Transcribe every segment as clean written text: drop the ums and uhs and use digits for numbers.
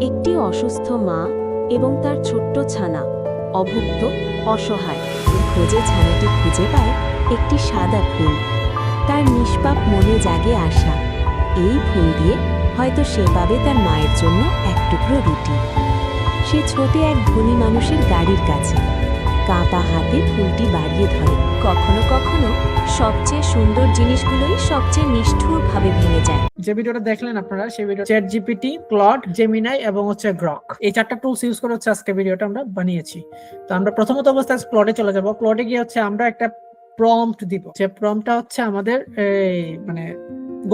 একটি অসুস্থ মা এবং তার ছোট্ট ছানা, অভুক্ত, অসহায়, খোঁজে ছানাটি খুঁজে পায় একটি সাদা ফুল। তার নিষ্পাপ মনে জাগে আশা, এই ফুল দিয়ে হয়তো সে পাবে তার মায়ের জন্য এক টুকরো রুটি। সে ছোটে এক ধনী মানুষের গাড়ির কাছে, কাঁপা হাতে ফুলটি বাড়িয়ে ধরে। কখনো কখনো সবচেয়ে সুন্দর জিনিসগুলোই সবচেয়ে নিষ্ঠুরভাবে ভেঙে যায়। যে ভিডিওটা দেখলেন আপনারা, সেই video ChatGPT, Claude, Gemini এবং গ্রক, এই চারটা টুলস ইউজ করে আজকে ভিডিওটা আমরা বানিয়েছি। তো আমরা প্রথমত অবস্থায় ক্লডে চলে যাব। ক্লডে গিয়ে আমরা একটা প্রম্পট দিব। যে প্রম্পটটা আমাদের মানে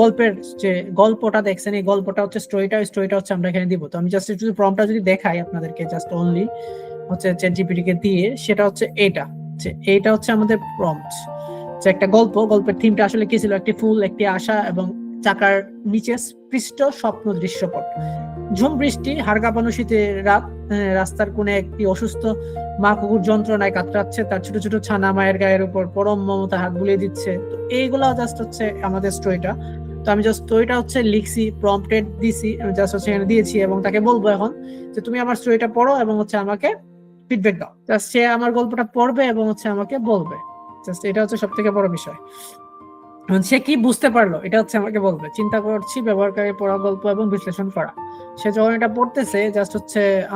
গল্পের যে গল্পটা দেখছেন, এই গল্পটা স্টোরিটা আমরা এখানে দিব। তো আমি জাস্ট যদি প্রম্পটটা যদি দেখাই আপনাদেরকে, জাস্ট অনলি চ্যাট জিপিটি কে দিয়ে, সেটা এইটা আমাদের প্রম্পট। যে একটা গল্পের থিমটা আসলে কি ছিল? একটি ফুল, একটি আশা এবং চাকার নিচে স্পৃষ্ট স্বপ্ন দৃশ্যপট। ঝুম বৃষ্টি, হাড় কাঁপানো শীতের রাত, রাস্তার কোণে একটি অসুস্থ মা কুকুর যন্ত্রণায় কাতরাচ্ছে, তার ছোট ছোট ছানা মায়ের গায়ের উপর পরম মমতা হাত বুলিয়ে দিচ্ছে। তো এইগুলা জাস্ট আমাদের স্টোরিটা। তো আমি জাস্ট স্টোরিটা লিখছি, প্রম্পটেড দিছি, জাস্ট এখানে দিয়েছি এবং তাকে বলবো এখন যে তুমি আমার স্টোরিটা পড়ো এবং আমাকে ফিডব্যাক দাও। জাস্ট সে আমার গল্পটা পড়বে এবং আমাকে বলবে। জাস্ট এটা সব থেকে বড় বিষয়। সে কি বুঝতে পারলো এটা আমাকে বলবে। চিন্তা করছি ব্যবহারকারী পড়া গল্প এবং বিশ্লেষণ করা। সে যখন এটা পড়তেছে, জাস্ট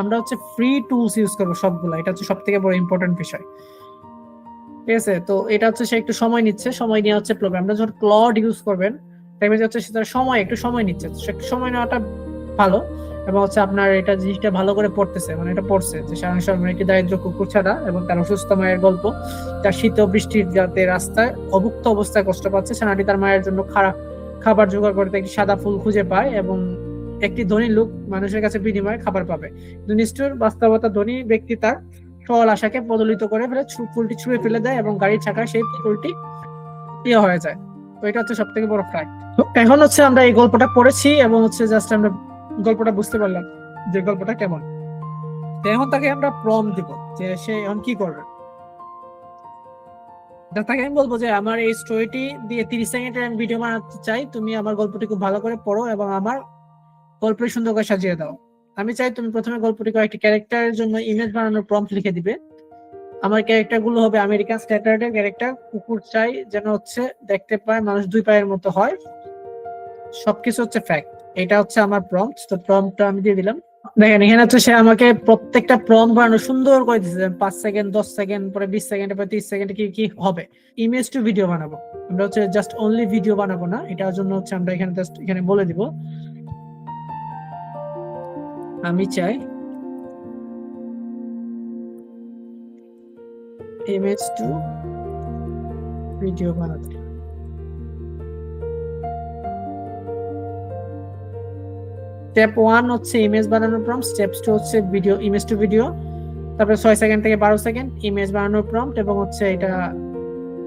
আমরা ফ্রি টুলস ইউজ করবো সবগুলা। এটা সব থেকে বড় ইম্পর্টেন্ট বিষয়। ঠিক আছে? তো এটা সে একটু সময় নিচ্ছে, সময় নিয়ে প্রোগ্রাম। আমরা যখন ক্লড ইউজ করবেন, দেখবেন যে সে তার একটু সময় নিচ্ছে। একটু সময় নেওয়াটা ভালো। এবং আপনার এটা জিনিসটা ভালো করে পড়তেছে, মানে এটা পড়ছে যে সারাংশ একটি দারিদ্র কুকুর ছাড়া এবং তার অসুস্থ মায়ের গল্প। তার শীত ও বৃষ্টির যাতে রাস্তায় অভুক্ত অবস্থায় কষ্ট পাচ্ছে, ছানাটি তার মায়ের জন্য খাবার জোগাড় করতে একটি সাদা ফুল খুঁজে পায় এবং একটি ধনী লোক মানুষের কাছে বিনিময়ে খাবার পাবে। নিষ্ঠুর বাস্তবতা, ধনী ব্যক্তি তার সরল আশাকে প্রদলিত করে ফেলে, ফুলটি ছুঁড়ে ফেলে দেয় এবং গাড়ির চাকায় সেই ফুলটি প্রিয় হয়ে যায়। তো এটা সব থেকে বড় ফ্যাক্ট। এখন আমরা এই গল্পটা পড়েছি এবং জাস্ট আমরা গল্পটা বুঝতে পারলাম যে গল্পটা কেমন। এখন তাকে আমরা প্রম্পট দিব যে সে এখন কি করবে। তাকে আমি বলবো যে আমার এই স্টোরিটি দিয়ে 30 সেকেন্ডের আমি ভিডিও বানাতে চাই, তুমি আমার গল্পটি খুব ভালো করে পড়ো এবং আমার গল্পটি সুন্দর করে সাজিয়ে দাও। আমি চাই তুমি প্রথমে গল্পটি কয়েকটি ক্যারেক্টারের জন্য ইমেজ বানানোর প্রম্পট লিখে দিবে। আমার ক্যারেক্টার গুলো হবে আমেরিকান স্ট্যান্ডার্ডের ক্যারেক্টার। কুকুর চাই যেন দেখতে পায় মানুষ দুই পায়ের মতো হয়, সবকিছু ফ্যাক্ট। এটা আমার প্রম্পট। তো প্রম্পটটা আমি দিয়ে দিলাম। দেখেন এখানে সে আমাকে প্রত্যেকটা প্রম্পট বানানো সুন্দর করে দিয়েছে। 5 সেকেন্ড, 10 সেকেন্ড, পরে 20 সেকেন্ড, পরে 30 সেকেন্ড কি কি হবে। ইমেজ টু ভিডিও বানাবো আমরা, জাস্ট অনলি ভিডিও বানাবো না। এটার জন্য আমরা এখানে জাস্ট এখানে বলে দিব আমি চাই ইমেজ টু ভিডিও বানাতে। স্টেপ 1 ইমেজ বানানোর prompt, step 2 video, image to video. তারপরে 6 সেকেন্ড থেকে 12 সেকেন্ড ইমেজ বানানোর প্রম্পট এবং এটা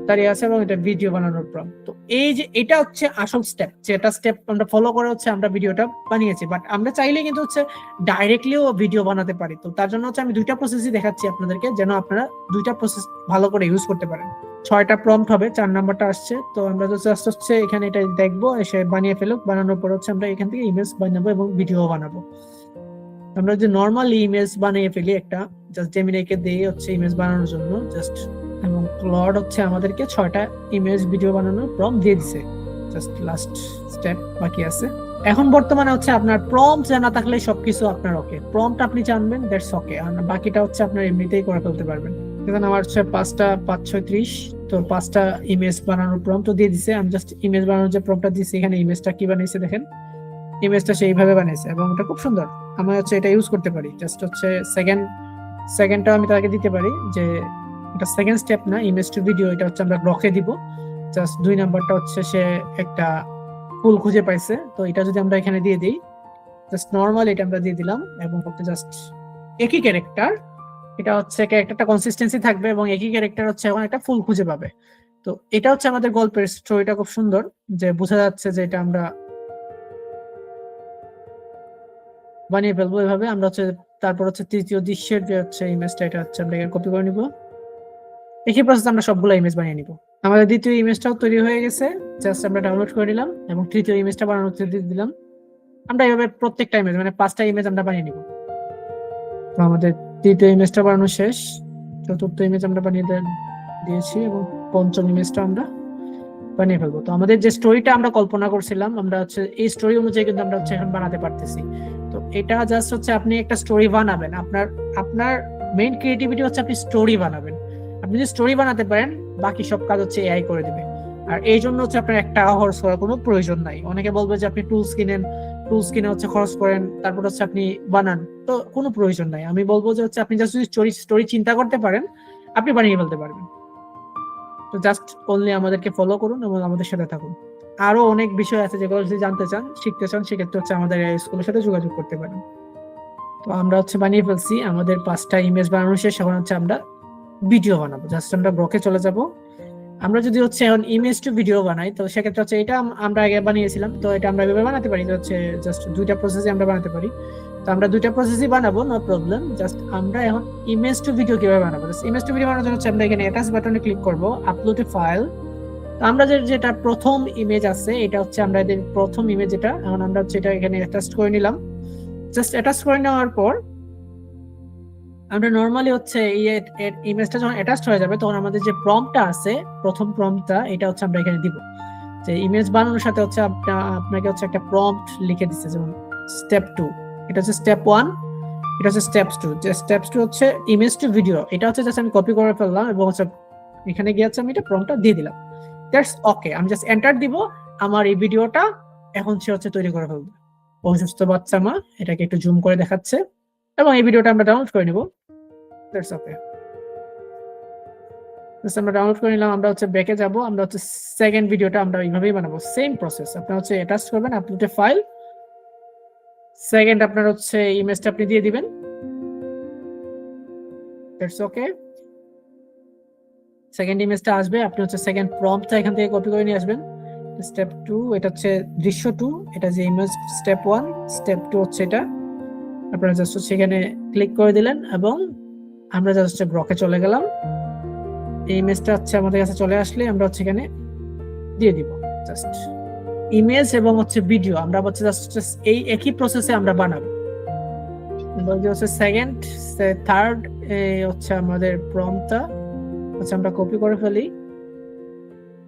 দাঁড়িয়ে আছে এবং এটা ভিডিও বানানোর প্রম্পট। তো এই যে এটা আসল স্টেপ, যেটা স্টেপ আমরা ফলো করে আমরা ভিডিওটা বানিয়েছি। বাট আমরা চাইলে কিন্তু ডাইরেক্টলিও ভিডিও বানাতে পারি। তো তার জন্য আমি দুইটা প্রসেসই দেখাচ্ছি আপনাদেরকে, যেন আপনারা দুইটা প্রসেস ভালো করে ইউজ করতে পারেন। 6টা প্রম্পট হবে, 4 নাম্বারটা আসছে। তো আমরা জাস্ট এখানে এটা দেখবো, এসে বানিয়ে ফেলুক। বানানোর পর আমরা এখান থেকে ইমেজ বানাবো এবং ভিডিও বানাবো। আমরা যে নরমালি ইমেজ বানিয়ে ফেলি একটা, জাস্ট জেমিনাইকে দিয়ে ইমেজ বানানোর জন্য জাস্ট, এবং ক্লড আমাদেরকে 6টা ইমেজ ভিডিও বানানোর প্রম্পট দিয়ে দিছে। জাস্ট লাস্ট স্টেপ বাকি আছে। এখন বর্তমানে আপনার প্রম্পট জানা থাকলে সবকিছু আপনার ওকে। প্রম্পট আপনি জানবেন, দ্যাটস ওকে। আর বাকিটা আপনার এমনিতেই করে ফেলতে পারবেন। এখানে আমার 5টা 5 6 30। তো 5টা ইমেজ বানানোর প্রম্পট দিয়ে দিছে। আমি জাস্ট ইমেজ বানানোর যে প্রম্পটটা দিছি, এখানে ইমেজটা কি বানাইছে দেখেন। ইমেজটা সেইভাবে বানাইছে এবং এটা খুব সুন্দর। আমি এটা ইউজ করতে পারি। জাস্ট সেকেন্ডটা আমি তাকে দিতে পারি যে এটা সেকেন্ড স্টেপ না, ইমেজ টু ভিডিও। এটা আমরা গ্রকে দিব। জাস্ট 2 নাম্বারটা সে একটা ফুল খুঁজে পাইছে। তো এটা যদি আমরা এখানে দিয়ে দিই, জাস্ট নরমাল এটা আমরা দিয়ে দিলাম এবং জাস্ট একই ক্যারেক্টার। এটা ক্যারেক্টারটা কনসিস্টেন্সি থাকবে এবং একই ক্যারেক্টার এখন একটা ফুল খুঁজে পাবে। তো এটা আমাদের গল্পের স্টোরিটা খুব সুন্দর, যে বোঝা যাচ্ছে যে এটা আমরা বানিয়ে ফেলবো এভাবে। আমরা তারপর তৃতীয় দৃশ্যের যে ইমেজটা, এটা আমরা কপি করে নিব। একই প্রসেস আমরা সবগুলো ইমেজ বানিয়ে নিব। আমাদের দ্বিতীয় ইমেজটাও তৈরি হয়ে গেছে, জাস্ট আমরা ডাউনলোড করে নিলাম এবং তৃতীয় ইমেজটা বানানোর দিলাম। আমরা এইভাবে প্রত্যেকটা ইমেজ মানে 5টা ইমেজ আমরা বানিয়ে নিব। তো আমাদের তৃতীয় ইমেজটা বানানো শেষ, চতুর্থ ইমেজ আমরা বানিয়ে দিয়েছি এবং পঞ্চম ইমেজটা আমরা বানিয়ে ফেলবো। তো আমাদের যে স্টোরিটা আমরা কল্পনা করছিলাম, আমরা হচ্ছে এই স্টোরি অনুযায়ী কিন্তু আমরা হচ্ছে এখন বানাতে পারতেছি। তো এটা জাস্ট হচ্ছে আপনি একটা স্টোরি বানাবেন, আপনার মেইন ক্রিয়েটিভিটি হচ্ছে আপনি স্টোরি বানাবেন। আপনি যদি স্টোরি বানাতে পারেন, বাকি সব কাজ হচ্ছে এআই করে দিবে। আর এই জন্য হচ্ছে আপনার একটা খরচ করার কোনো প্রয়োজন নাই। অনেকে বলবে যে আপনি টুলস কিনে হচ্ছে খরচ করেন, তারপর হচ্ছে আপনি বানান, তো কোনো প্রয়োজন নাই। আমি বলবো যে হচ্ছে আপনি জাস্ট যদি স্টোরি চিন্তা করতে পারেন, আপনি বানিয়ে ফেলতে পারবেন। তো জাস্ট অনলি আমাদেরকে ফলো করুন এবং আমাদের সাথে থাকুন। আরো অনেক বিষয় আছে যেগুলো যদি জানতে চান, শিখতে চান, সেক্ষেত্রে হচ্ছে আমাদের স্কুলের সাথে যোগাযোগ করতে পারেন। তো আমরা হচ্ছে বানিয়ে ফেলছি, আমাদের 5টা ইমেজ বানানো শেষ। এখন হচ্ছে আমরা ভিডিও বানাবো। জাস্ট আমরা ব্লকে চলে যাব। আমরা যদি হচ্ছে এখন ইমেজ টু ভিডিও বানাই, তো সেক্ষেত্রে হচ্ছে এটা আমরা আগে বানিয়েছিলাম, তো এটা আমরা এভাবে বানাতে পারি। হচ্ছে জাস্ট 2টা প্রসেসে আমরা বানাতে পারি। তো আমরা 2টা প্রসেসই বানাবো, নো প্রবলেম। জাস্ট আমরা এখন ইমেজ টু ভিডিও কিভাবে বানাবো, জাস্ট ইমেজ টু ভিডিও বানানোর জন্য হচ্ছে আমরা এখানে অ্যাটাচ বাটনে ক্লিক করব, আপলোড এ ফাইল। তো আমরা যেটা প্রথম ইমেজ আছে, এটা হচ্ছে আমরা এদের প্রথম ইমেজ, এটা এখন আমরা হচ্ছে এটা এখানে অ্যাটাচ করে নিলাম। জাস্ট অ্যাটাচ করে নেওয়ার পর আমরা নরমালি হচ্ছে এই ইমেজটা যখন অ্যাটাচড হয়ে যাবে, তখন আমাদের যে প্রম্পটটা আছে, প্রথম প্রম্পটটা, এটা হচ্ছে আমরা এখানে দিব। যে ইমেজ বানানোর সাথে হচ্ছে আপনাকে হচ্ছে একটা প্রম্পট লিখে দিচ্ছে, যেমন স্টেপ 2, এটা হচ্ছে স্টেপ 1, এটা হচ্ছে স্টেপস 2। যে স্টেপস 2 হচ্ছে ইমেজ টু ভিডিও, এটা হচ্ছে জাস্ট আমি কপি করে ফেললাম এবং হচ্ছে এখানে গিয়ে হচ্ছে আমি এটা প্রম্পটটা দিয়ে দিলাম। That's okay. আমি জাস্ট এন্টার দিব, আমার এই ভিডিওটা এখন সে হচ্ছে তৈরি করে ফেলবে। অসুস্থ বাচ্চা মা, এটাকে একটু জুম করে দেখাচ্ছে, এবং এই ভিডিওটা আমরা ডাউনলোড করে নিব। That's okay. আমরা ডাউনলোড করে নিলাম। আমরা হচ্ছে ব্যাকে যাব, আমরা হচ্ছে সেকেন্ড ভিডিওটা আমরা এইভাবেই বানাবো, সেম প্রসেস। আপনারা হচ্ছে অ্যাটাচ করবেন, আপলোড এ ফাইল, সেকেন্ড আপনার হচ্ছে ইমেজটা আপনি দিয়ে দিবেন। That's okay. সেকেন্ড ইমেজটা আসবে, আপনি হচ্ছে সেকেন্ড প্রম্পটটা এখান থেকে কপি করে নিয়ে আসবেন। স্টেপ 2, এটা হচ্ছে দৃশ্য 2, এটা যে ইমেজ স্টেপ 1, স্টেপ 2 হচ্ছে এটা। আপনারা জাস্ট হচ্ছে এখানে ক্লিক করে দিলেন এবং আমরা জাস্ট ব্লকে চলে গেলাম। এই ইমেজটা হচ্ছে আমাদের কাছে চলে আসলে আমরা হচ্ছে এখানে দিয়ে দিব। জাস্ট ইমেজ এবং হচ্ছে ভিডিও আমরা হচ্ছে জাস্ট এই একই প্রসেসে আমরা বানাবো। হচ্ছে সেকেন্ড, থার্ড হচ্ছে আমাদের প্রম্পটটা হচ্ছে আমরা কপি করে ফেলি,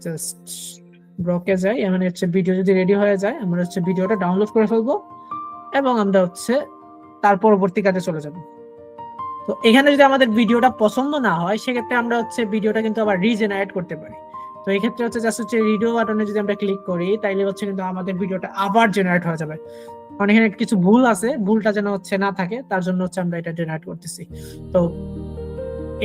জাস্ট ব্লকে যাই। মানে হচ্ছে ভিডিও যদি রেডি হয়ে যায়, আমরা হচ্ছে ভিডিওটা ডাউনলোড করে ফেলবো এবং আমরা হচ্ছে তার পরবর্তী কাজে চলে যাব। তো এখানে যদি আমাদের ভিডিওটা পছন্দ না হয়, সেক্ষেত্রে আমরা হচ্ছে ভিডিওটা কিন্তু আবার রিজেনারেট করতে পারি। তো এই ক্ষেত্রে হচ্ছে জাস্ট হচ্ছে ভিডিও বাটনে যদি আমরা ক্লিক করি, তাইলে হচ্ছে কিন্তু আমাদের ভিডিওটা আবার জেনারেট হয়ে যাবে। কারণ এখানে কিছু ভুল আছে, ভুলটা যেন হচ্ছে না থাকে, তার জন্য হচ্ছে আমরা এটা জেনারেট করতেছি। তো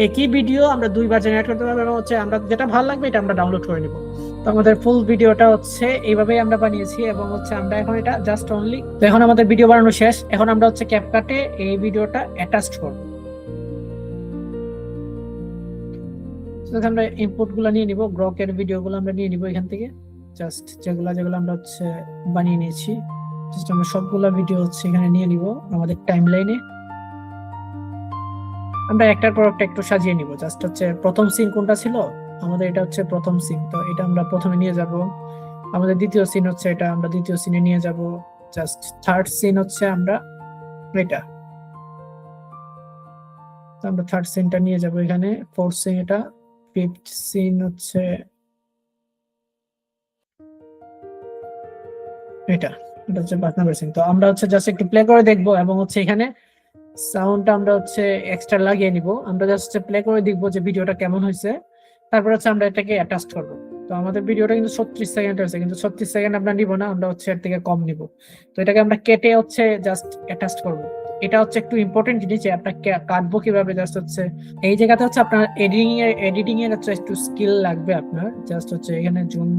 একই ভিডিও আমরা 2বার জেনারেট করতে পারবো এবং হচ্ছে আমরা যেটা ভালো লাগবে এটা আমরা ডাউনলোড করে নিব। তো আমাদের ফুল ভিডিওটা হচ্ছে এইভাবেই আমরা বানিয়েছি এবং হচ্ছে আমরা এখন এটা জাস্ট অনলি, তো এখন আমাদের ভিডিও বানানো শেষ। এখন আমরা হচ্ছে ক্যাপকাটে এই ভিডিওটা অ্যাটাচড করব। আমরা ইনপুট গুলো নিয়ে নিব, গ্রকের ভিডিও গুলো আমরা নিয়ে নিব এখান থেকে, জাস্ট যেগুলো আমরা হচ্ছে বানিয়ে নিয়েছি, জাস্ট আমরা সবগুলা ভিডিও হচ্ছে এখানে নিয়ে নিব আমাদের টাইমলাইনে। আমরা একটার পর একটা একটু সাজিয়ে নিব। জাস্ট হচ্ছে প্রথম সিন কোনটা ছিল আমাদের, এটা হচ্ছে প্রথম সিন, তো এটা আমরা প্রথমে নিয়ে যাব। আমাদের দ্বিতীয় সিন হচ্ছে এটা, আমরা দ্বিতীয় সিনে নিয়ে যাব। জাস্ট থার্ড সিন হচ্ছে আমরা এটা, তো আমরা থার্ড সিনটা নিয়ে যাব এখানে। ফোর্থ সিন এটা, ফিফথ সিন হচ্ছে এটা হচ্ছে 5 নাম্বার সিন। তো আমরা হচ্ছে জাস্ট একটু প্লে করে দেখবো এবং হচ্ছে এখানে সাউন্ডটা আমরা হচ্ছে এক্সট্রা লাগিয়ে নিব। আমরা জাস্ট প্লে করে দেখবো যে ভিডিওটা কেমন হয়েছে, তারপর হচ্ছে আমরা এটাকে অ্যাটাচ করব। তো আমাদের ভিডিওটা কিন্তু 36 সেকেন্ড হয়েছে, কিন্তু 36 সেকেন্ড আমরা নিব না, আমরা হচ্ছে এর থেকে কম নিব। তো এটাকে আমরা কেটে হচ্ছে জাস্ট অ্যাটাচ করব। এটা হচ্ছে একটু ইম্পর্টেন্ট জিনিস যে আপনাকে কাটবো কিভাবে। জাস্ট হচ্ছে এই জায়গাতে হচ্ছে আপনার এডিটিং এর হচ্ছে একটু স্কিল লাগবে আপনার। জাস্ট হচ্ছে এখানে জুম,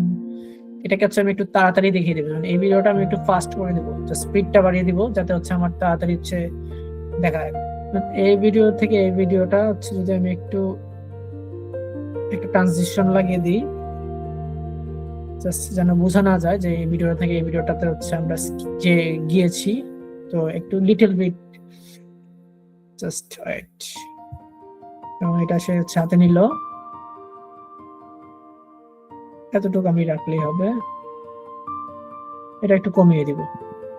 এটাকে হচ্ছে আমি একটু তাড়াতাড়ি দেখিয়ে দেবো। এই ভিডিওটা আমি একটু ফাস্ট করে দেবো, স্পিডটা বাড়িয়ে দিব যাতে হচ্ছে আমার তাড়াতাড়ি হচ্ছে দেখা যায়। এই ভিডিও থেকে এই ভিডিওটা হচ্ছে যদি আমি একটু ট্রানজিশন লাগিয়ে দিই, জাস্ট যেন বোঝা না যায় যে এই ভিডিওটা থেকে এই ভিডিওটাতে হচ্ছে আমরা যে গিয়েছি। তো একটু লিটল বিট, জাস্ট ওয়েট, এবং এটা সে হচ্ছে হাতে নিল, এতটুকু আমি রাখলেই হবে। এটা একটু কমিয়ে দিব,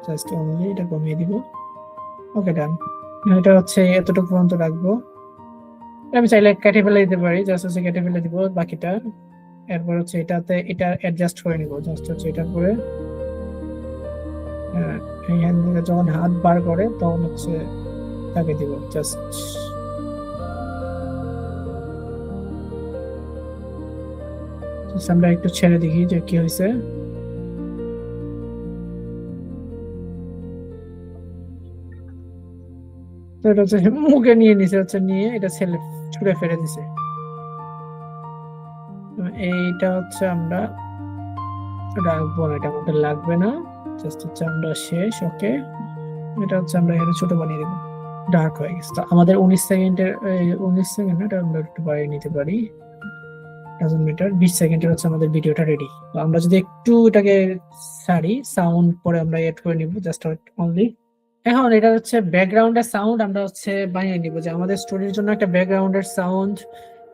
জাস্ট অনলি এটা কমিয়ে দিব। ওকে ডান। এটা হচ্ছে এতটুকু পর্যন্ত রাখবো। আমি চাইলে কেটে ফেলে দিতে পারি, জাস্ট হচ্ছে কেটে ফেলে দিব বাকিটা। এরপর হচ্ছে এটাতে এটা অ্যাডজাস্ট করে নিব, জাস্ট হচ্ছে এটার পরে এইখান থেকে যখন হাত বার করে তখন হচ্ছে তাকে দিব জাস্ট। আমরা একটু ছেড়ে দেখি যে কি হয়েছে। তো এটা হচ্ছে মুখে নিয়ে নিছে, হচ্ছে নিয়ে এটা ছেলে ছুঁড়ে ফেলে দিছে। এইটা হচ্ছে আমরা রাখবো না, এটা আমাদের লাগবে না, জাস্ট হচ্ছে আমরা শেষ। ওকে, এটা হচ্ছে আমরা এখানে ছোট বানিয়ে দেবো, ডার্ক হয়ে গেছে। তো আমাদের 19 সেকেন্ডের 19 সেকেন্ড, এটা আমরা একটু বাড়িয়ে নিতে পারি, ডাজন্ট ম্যাটার। 20 সেকেন্ডের হচ্ছে আমাদের ভিডিওটা রেডি। তো আমরা যদি একটু এটাকে ছাড়ি, সাউন্ড পরে আমরা এড করে নিব জাস্ট অনলি। এখন এটা হচ্ছে ব্যাকগ্রাউন্ডের সাউন্ড আমরা হচ্ছে বানিয়ে নিব, যে আমাদের স্টোরির জন্য একটা ব্যাকগ্রাউন্ডের সাউন্ড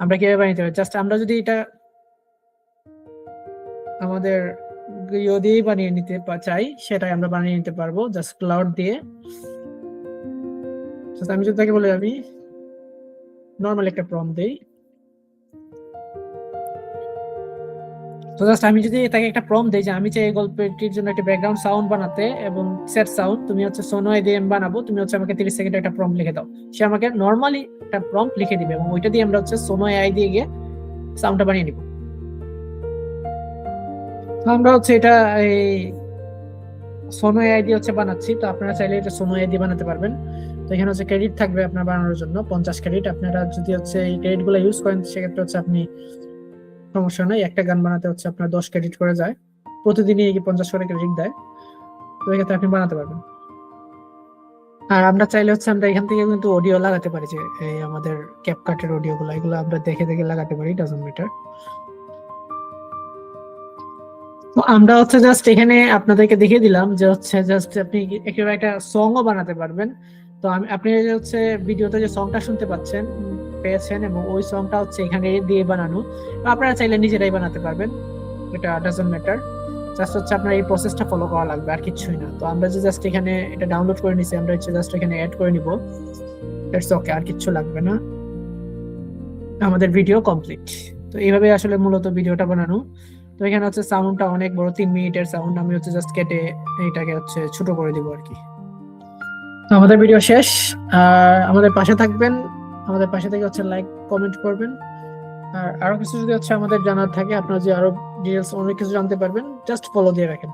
আমরা কিভাবে বানিয়ে দেবো। জাস্ট আমরা যদি এটা আমাদের ইয়ে দিয়েই বানিয়ে নিতে চাই, সেটাই আমরা বানিয়ে নিতে পারবো জাস্ট ক্লাউড দিয়ে। আমি যদি তাকে বলি, আমি নর্মাল একটা প্রম্পট দেই, তো জাস্ট আমি যদি তাকে একটা প্রম্পট দেই যে আমি চাই এই গল্পটির জন্য একটা ব্যাকগ্রাউন্ড সাউন্ড বানাতে এবং সেট সাউন্ড, তুমি হচ্ছে সোনো দিয়ে বানাবো, তুমি হচ্ছে আমাকে 30 সেকেন্ডে একটা প্রম্পট লিখে দাও। সে আমাকে নর্মালি একটা প্রম্পট লিখে দিবে এবং ওইটা দিয়ে আমরা হচ্ছে সোনো এআই দিয়ে গিয়ে সাউন্ডটা বানিয়ে নিব। আমরা হচ্ছে এটা এই সোনো এআই দিয়ে হচ্ছে বানাচ্ছি, তো আপনারা চাইলে এটা সোনো এআই দিয়ে বানাতে পারবেন। তো এখানে হচ্ছে ক্রেডিট থাকবে আপনার বানানোর জন্য 50 ক্রেডিট। আপনারা যদি হচ্ছে এই ক্রেডিট গুলো ইউজ করেন সেক্ষেত্রে হচ্ছে আপনি সমস্যা নাই, একটা গান বানাতে হচ্ছে আপনার 10 ক্রেডিট করে যায়, প্রতিদিনই 50 করে ক্রেডিট দেয়, তো এক্ষেত্রে আপনি বানাতে পারবেন। আর আমরা চাইলে হচ্ছে আমরা এখান থেকে কিন্তু অডিও লাগাতে পারি, যে এই আমাদের ক্যাপকাটের অডিও গুলো, এগুলো আমরা দেখে দেখে লাগাতে পারি, ডাজন্ট ম্যাটার। তো আমরা হচ্ছে জাস্ট এখানে আপনাদেরকে দেখিয়ে দিলাম যে হচ্ছে জাস্ট আপনি একেবারে একটা সংও বানাতে পারবেন। তো আপনি হচ্ছে ভিডিওতে যে সংটা শুনতে পেয়েছেন এবং ওই সংটা হচ্ছে এখানে দিয়ে বানানো, আপনারা চাইলে নিজেরাই বানাতে পারবেন, এটা ডাজন্ট ম্যাটার। জাস্ট হচ্ছে আপনার এই প্রসেসটা ফলো করা লাগবে, আর কিছুই না। তো আমরা যে জাস্ট এখানে এটা ডাউনলোড করে নিছি, আমরা হচ্ছে জাস্ট এখানে অ্যাড করে নিব, দ্যাটস ওকে, আর কিছু লাগবে না, আমাদের ভিডিও কমপ্লিট। তো এইভাবে আসলে মূলত ভিডিওটা বানানো। তো এখানে হচ্ছে সাউন্ডটা অনেক বড়, 3 মিনিটের সাউন্ড, আমি হচ্ছে জাস্ট কেটে এটাকে হচ্ছে ছোট করে দিব আর কি। তো আমাদের ভিডিও শেষ। আর আমাদের পাশে থাকবেন, আমাদের পাশে থেকে হচ্ছে লাইক কমেন্ট করবেন। আর আরো কিছু যদি হচ্ছে আমাদের জানার থাকে, আপনারা যে আরো ডিটেইলস অনেক কিছু জানতে পারবেন, জাস্ট ফলো দিয়ে রাখেন।